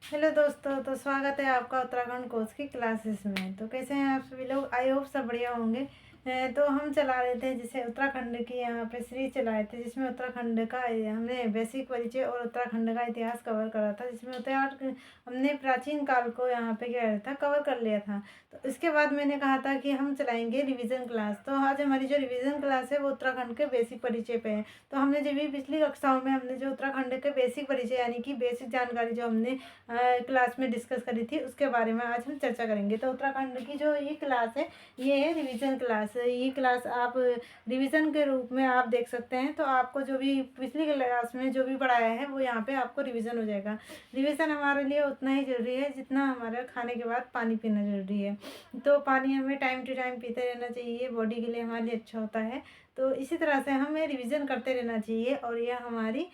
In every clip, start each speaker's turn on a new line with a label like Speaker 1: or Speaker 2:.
Speaker 1: Hello दोस्तों, तो स्वागत है आपका उत्तराखंड कोर्स की क्लासेस में। तो कैसे हैं आप सभी लोग? आई होप सब बढ़िया होंगे। तो हम चला रहे थे जैसे उत्तराखंड की यहाँ पे सीरीज चलाए थे, जिसमें उत्तराखंड का हमने बेसिक परिचय और उत्तराखंड का इतिहास कवर करा था, जिसमें उत्तराखंड हमने प्राचीन काल को यहाँ पे क्या था कवर कर लिया था। तो इसके बाद मैंने कहा था कि हम चलाएंगे रिवीजन क्लास। तो आज हमारी जो रिवीजन क्लास है वो उत्तराखंड के बेसिक परिचय पे है। तो हमने जब भी पिछली कक्षाओं में हमने जो उत्तराखंड के बेसिक परिचय यानी कि बेसिक जानकारी जो हमने क्लास में डिस्कस करी थी, उसके बारे में आज हम चर्चा करेंगे। तो उत्तराखंड की जो ये क्लास है, ये है रिवीजन क्लास। ये क्लास आप रिवीजन के रूप में आप देख सकते हैं। तो आपको जो भी पिछली क्लास में जो भी पढ़ाया है वो यहाँ पे आपको रिवीजन हो जाएगा। रिवीजन हमारे लिए उतना ही ज़रूरी है जितना हमारे खाने के बाद पानी पीना ज़रूरी है। तो पानी हमें टाइम टू टाइम पीते रहना चाहिए, बॉडी के लिए हमारे लिए अच्छा होता है। तो इसी तरह से हमें रिवीजन करते रहना चाहिए और यह हमारी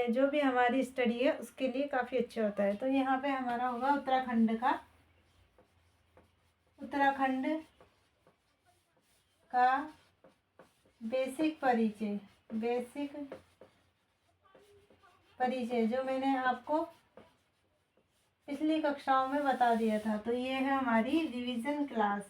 Speaker 1: जो भी हमारी स्टडी है उसके लिए काफ़ी अच्छा होता है। तो यहाँ पे हमारा होगा उत्तराखंड का बेसिक परिचय जो मैंने आपको पिछली कक्षाओं में बता दिया था। तो ये है हमारी रिवीजन क्लास।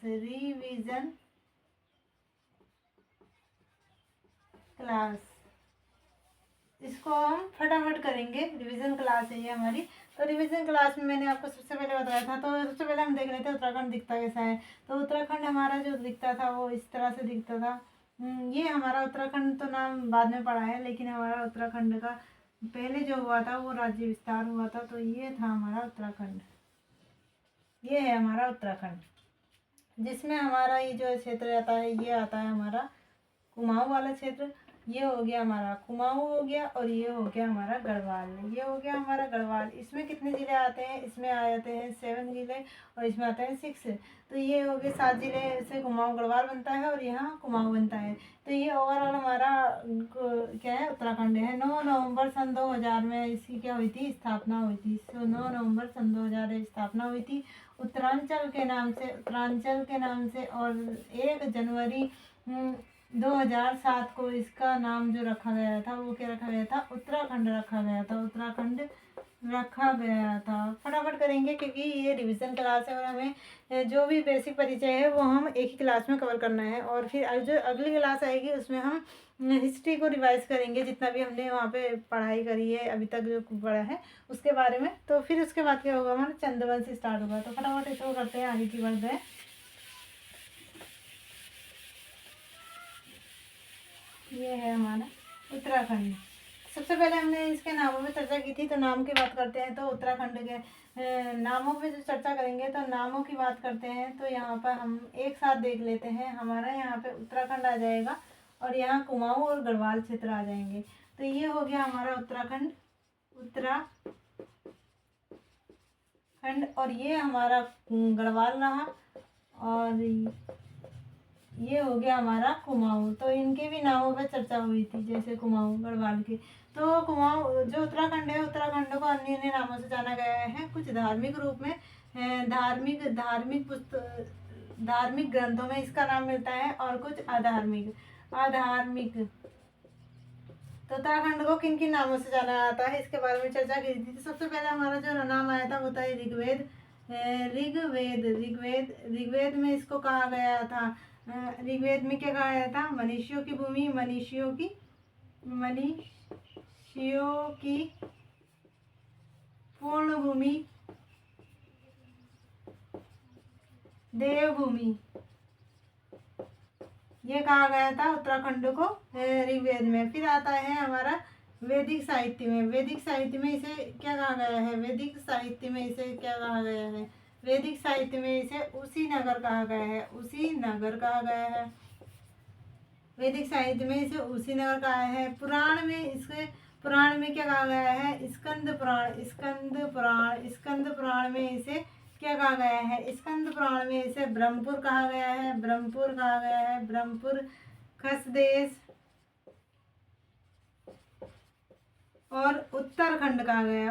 Speaker 1: इसको हम फटाफट करेंगे। रिवीजन क्लास है ये हमारी। तो रिवीजन क्लास में मैंने आपको सबसे पहले बताया था। तो सबसे पहले हम देख लेते हैं उत्तराखंड दिखता कैसा है। तो उत्तराखंड हमारा जो दिखता था वो इस तरह से दिखता था। ये हमारा उत्तराखंड तो नाम बाद में पड़ा है, लेकिन हमारा उत्तराखंड का पहले जो हुआ था वो राज्य विस्तार हुआ था। तो ये था हमारा उत्तराखंड। ये है हमारा उत्तराखंड, जिसमें हमारा ये जो क्षेत्र आता है ये आता है हमारा कुमाऊं वाला क्षेत्र। ये हो गया हमारा कुमाऊं हो गया, और ये हो गया हमारा गढ़वाल। ये हो गया हमारा गढ़वाल। इसमें कितने ज़िले आते हैं? इसमें आ जाते हैं 7 ज़िले, और इसमें आते हैं 6। तो ये हो गए 7 ज़िले से कुमाऊं गढ़वाल बनता है, और यहाँ कुमाऊं बनता है। तो ये ओवरऑल हमारा क्या है, उत्तराखंड है। 9 नवंबर सन 2000 में इसकी क्या हुई थी, स्थापना हुई थी। 9 नवंबर सन 2000 स्थापना हुई थी उत्तरांचल के नाम से। और 1 जनवरी 2007 को इसका नाम जो रखा गया था वो क्या रखा गया था, उत्तराखंड रखा गया था। उत्तराखंड रखा गया था। फटाफट करेंगे क्योंकि ये रिवीजन क्लास है और हमें जो भी बेसिक परिचय है वो हम एक ही क्लास में कवर करना है। और फिर जो अगली क्लास आएगी उसमें हम हिस्ट्री को रिवाइज करेंगे, जितना भी हमने वहाँ पे पढ़ाई करी है अभी तक जो पढ़ा है उसके बारे में। तो फिर उसके बाद क्या होगा, हमारा चंद्रवंश स्टार्ट होगा। तो फटाफट इसको करते हैं, आगे की बढ़ते हैं। ये है हमारा उत्तराखंड। सबसे पहले हमने इसके नामों पे चर्चा की थी, तो नाम की बात करते हैं। तो उत्तराखंड के नामों पे जो चर्चा करेंगे, तो नामों की बात करते हैं। तो यहाँ पर हम एक साथ देख लेते हैं। हमारा यहाँ पे उत्तराखंड आ जाएगा, और यहाँ कुमाऊं और गढ़वाल क्षेत्र आ जाएंगे। तो ये हो गया हमारा उत्तराखंड, और ये हमारा गढ़वाल रहा, और ये हो गया हमारा कुमाऊं। तो इनके भी नामों पे चर्चा हुई थी, जैसे कुमाऊं गढ़वाल के। तो कुमाऊं जो उत्तराखंड है, उत्तराखंड को अन्य अन्य नामों से जाना गया है। कुछ धार्मिक रूप में धार्मिक ग्रंथों में इसका नाम मिलता है, और कुछ अधार्मिक। तो उत्तराखंड को किन किन नामों से जाना जाता है, इसके बारे में चर्चा की थी। तो सबसे पहले हमारा जो नाम आया था वो था ऋग्वेद। ऋग्वेद में इसको कहा गया था, ऋग्वेद में क्या कहा गया था, मनुष्यों की भूमि, मनुष्यों की पूर्ण भूमि, देवभूमि, ये कहा गया था उत्तराखंड को ऋग्वेद में। फिर आता है हमारा वैदिक साहित्य में। वैदिक साहित्य में इसे क्या कहा गया है, वैदिक साहित्य में इसे क्या कहा गया है, वैदिक साहित्य में इसे उसी नगर कहा गया है, उसी नगर कहा गया है। वैदिक साहित्य में इसे उसी नगर कहा है। पुराण में क्या कहा गया है, स्कंद पुराण में इसे क्या कहा गया है, स्कंद पुराण में इसे ब्रह्मपुर कहा गया है, ब्रह्मपुर खसदेश। और उत्तरखंड कहा गया है,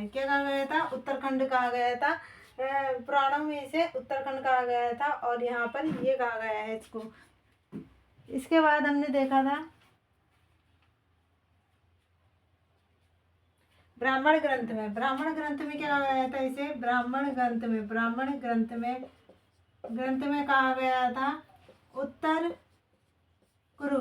Speaker 1: क्या कहा गया था, उत्तरखंड कहा गया था। पुराणों में इसे उत्तरखंड कहा गया था, और यहाँ पर ये कहा गया है इसको। इसके बाद हमने देखा था ब्राह्मण ग्रंथ में, ब्राह्मण ग्रंथ में क्या कहा गया था इसे? ब्राह्मण ग्रंथ में, ब्राह्मण ग्रंथ में कहा गया था उत्तर कुरु,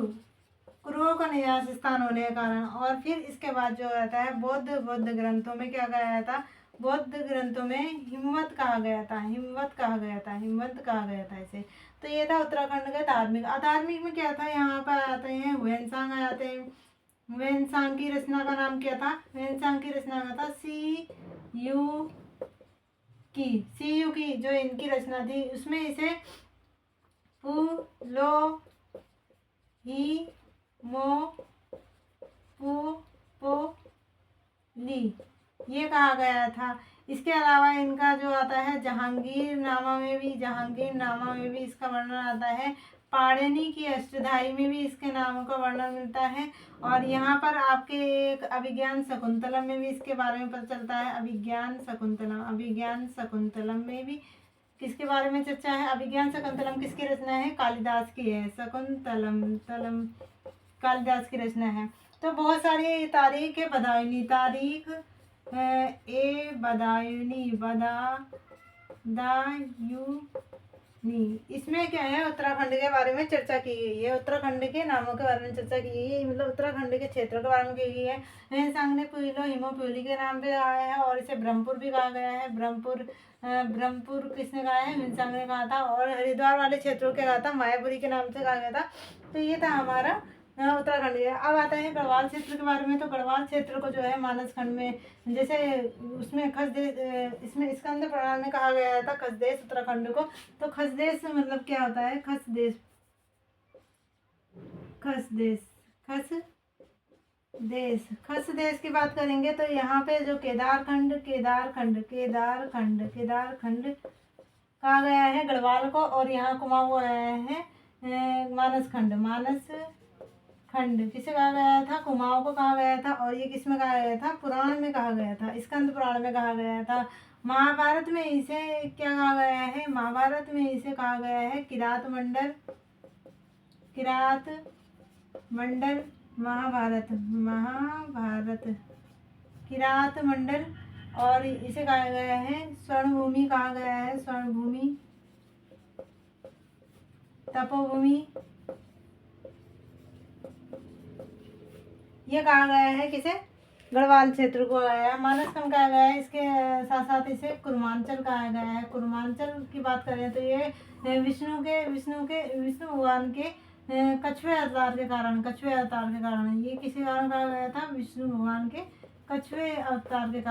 Speaker 1: कुरुओं का निवास स्थान होने के कारण। और फिर इसके बाद जो आता है बौद्ध ग्रंथों में क्या कहा गया था? बौद्ध ग्रंथों में हिमवत कहा गया था, हिमवत कहा गया था इसे। तो ये था उत्तराखंड का धार्मिक। अधार्मिक में क्या था? यहाँ पर आते हैं हुएनसांग आते हैं। हुएनसांग की रचना का नाम क्या था? हुएनसांग की रचना का था सी यू की जो इनकी रचना थी उसमें इसे पु लो ही मो पु पो ली ये कहा गया था। इसके अलावा इनका जो आता है जहांगीरनामा में भी इसका वर्णन आता है। पाणिनि की अष्टधाई में भी इसके नामों का वर्णन मिलता है। और यहाँ पर आपके एक अभिज्ञान शकुंतलम में भी इसके बारे में पता चलता है। अभिज्ञान शकुंतलम में भी किसके बारे में चर्चा है? अभिज्ञान शकुंतलम किसकी रचना है? कालिदास की है। शकुंतलम तलम कालिदास की रचना है। तो बहुत सारी तारीख है। बदायूनी तारीख इसमें क्या है? उत्तराखंड के बारे में चर्चा की गई है। उत्तराखंड के नामों के बारे में चर्चा की गई है, मतलब उत्तराखंड के क्षेत्रों के बारे में की गई है। हुएनसांग ने पुइलो हिमो पुइली के नाम पे आया है और इसे ब्रह्मपुर भी कहा गया है। ब्रह्मपुर किसने कहा है? हुएनसांग ने कहा था। और हरिद्वार वाले क्षेत्रों के कहा था मायापुरी के नाम से कहा गया था। तो ये था हमारा उत्तराखंड है। अब आता है गढ़वाल क्षेत्र के बारे में। तो गढ़वाल क्षेत्र को जो है मानस खंड में जैसे उसमें खसदेश इसमें स्कंद पुराण में कहा गया था खसदेश उत्तराखंड को। तो खसदेश मतलब क्या होता है? खसदेश की बात करेंगे तो यहाँ पे जो केदारखंड कहा गया है गढ़वाल को। और यहाँ कुमाऊं हुआ है मानस खंड किसे कहा गया था? कुमाऊं को कहा गया था। और ये किस में कहा गया था? पुराण में कहा गया था, स्कंद पुराण में कहा गया था। महाभारत में इसे क्या कहा गया है? महाभारत में इसे कहा गया है किरात मंडल महाभारत किरात मंडल। और इसे कहा गया है स्वर्णभूमि, कहा गया है स्वर्णभूमि, तपोभूमि ये कहा गया है किसे? गढ़वाल क्षेत्र को आया। मानसखंड कहा गया है। इसके साथ साथ इसे कुर्मांचल कहा गया है। कुर्मांचल की बात करें तो ये विष्णु भगवान के कछुए अवतार के कारण ये किसी कारण कहा गया था? विष्णु भगवान के कछुए अवतार के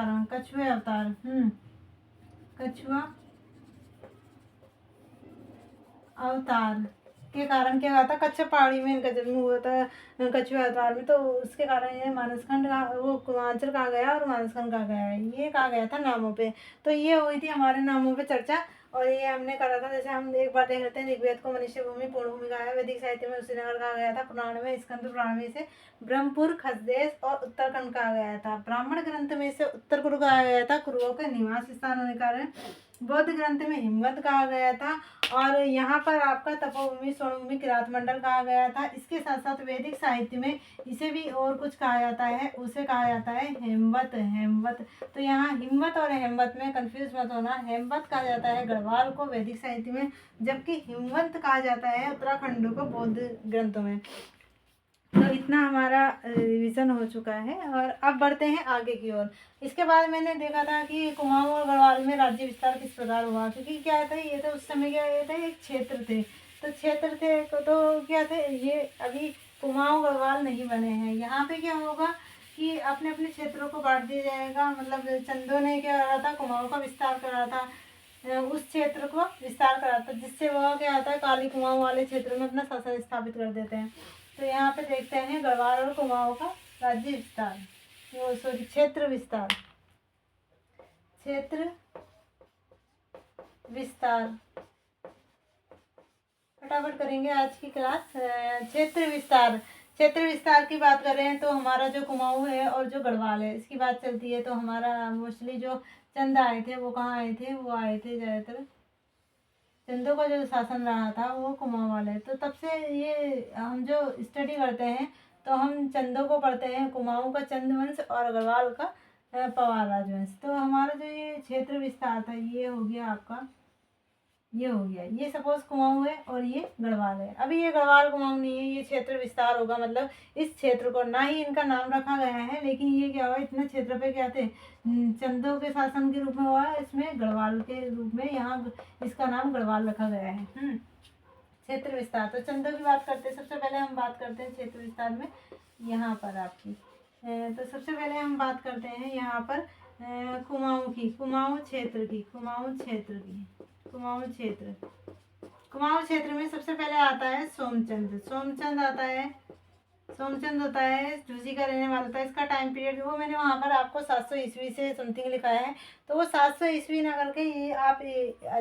Speaker 1: कारण क्या कहा था? कच्छप पहाड़ी में इनका जन्म हुआ था कछुए अवतार में। तो उसके कारण ये मानसखंड का वो कुर्मांचल कहा गया और मानसखंड कहा गया है। ये कहा गया था नामों पे। तो ये हुई थी हमारे नामों पे चर्चा। और ये हमने करा था। जैसे हम एक बार देख लेते हैं ऋग्वेद को मनुष्य भूमि पूर्ण भूमि कहा है। वैदिक साहित्य में श्रीनगर कहा गया था। पुराण में स्कंद पुराण में इसे ब्रह्मपुर खसदेश और उत्तराखंड कहा गया था। ब्राह्मण ग्रंथ में इसे उत्तर कुरु कहा गया था, कुरुओं के निवास स्थान होने के कारण। बौद्ध ग्रंथ में हिमवत कहा गया था। और यहाँ पर आपका तपोभूमि स्वर्णभूमि किरात मंडल कहा गया था। इसके साथ साथ वैदिक साहित्य में इसे भी और कुछ कहा जाता है, उसे कहा जाता है हेमवत। तो यहाँ हिम्मत और हेमवत में कंफ्यूज मत होना। हेमवत कहा जाता है गढ़वाल को वैदिक साहित्य में, जबकि हिमवंत कहा जाता है उत्तराखंड को बौद्ध ग्रंथों में। तो इतना हमारा रिवीजन हो चुका है। और अब बढ़ते हैं आगे की ओर। इसके बाद मैंने देखा था कि कुमाऊं और गढ़वाल में राज्य विस्तार किस प्रकार हुआ। क्योंकि क्या था, ये तो उस समय क्या ये थे, एक क्षेत्र थे। तो क्या थे ये, अभी कुमाऊं गढ़वाल नहीं बने हैं। यहाँ पे क्या होगा कि अपने अपने क्षेत्रों को बांट दिया जाएगा। मतलब चंदों ने क्या करा था, कुमाऊं का विस्तार करा था, उस क्षेत्र को विस्तार करा था, जिससे वह क्या होता है काली कुमाऊं वाले क्षेत्रों में अपना शासन स्थापित कर देते हैं। तो यहाँ पे देखते हैं गढ़वाल और कुमाऊं का राज्य विस्तार, क्षेत्र विस्तार फटाफट करेंगे आज की क्लास। क्षेत्र विस्तार की बात करें तो हमारा जो कुमाऊं है और जो गढ़वाल है इसकी बात चलती है। तो हमारा मोस्टली जो चंद आए थे वो कहाँ आए थे? वो आए थे ज़्यादातर, चंदों का जो शासन रहा था वो कुमाऊं वाले। तो तब से ये हम जो स्टडी करते हैं तो हम चंदों को पढ़ते हैं, कुमाऊं का चंद वंश और गढ़वाल का पवार राजवंश। तो हमारा जो ये क्षेत्र विस्तार था ये हो गया आपका, ये हो गया, ये सपोज कुमाऊं है और ये गढ़वाल है। अभी ये गढ़वाल कुमाऊं नहीं है, ये क्षेत्र विस्तार होगा, मतलब इस क्षेत्र को ना ही इनका नाम रखा गया है, लेकिन ये क्या हुआ, इतने क्षेत्र पे क्या थे, चंदों के शासन के रूप में हुआ है, इसमें गढ़वाल के रूप में यहाँ इसका नाम गढ़वाल रखा गया है। क्षेत्र विस्तार, तो चंदों की बात करते हैं। सबसे पहले हम बात करते हैं क्षेत्र विस्तार में यहाँ पर आपकी, तो सबसे पहले हम बात करते हैं यहाँ पर कुमाऊं की, कुमाऊं क्षेत्र की, कुमाऊं क्षेत्र की, कुमाऊं क्षेत्र। कुमाऊं क्षेत्र में सबसे पहले आता है सोमचंद, सोमचंद आता है, सोमचंद होता है, झूसी का रहने वाला था। इसका टाइम पीरियड वो मैंने वहाँ पर आपको 700 ईस्वी से समथिंग लिखा है, तो वो 700 ईस्वी ना करके ये आप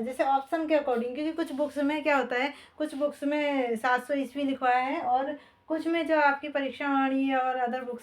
Speaker 1: जैसे ऑप्शन के अकॉर्डिंग, क्योंकि कुछ बुक्स में क्या होता है, कुछ बुक्स में 700 ईस्वी लिखवाया है और कुछ में जो आपकी परीक्षा वाणी और अदर बुक्स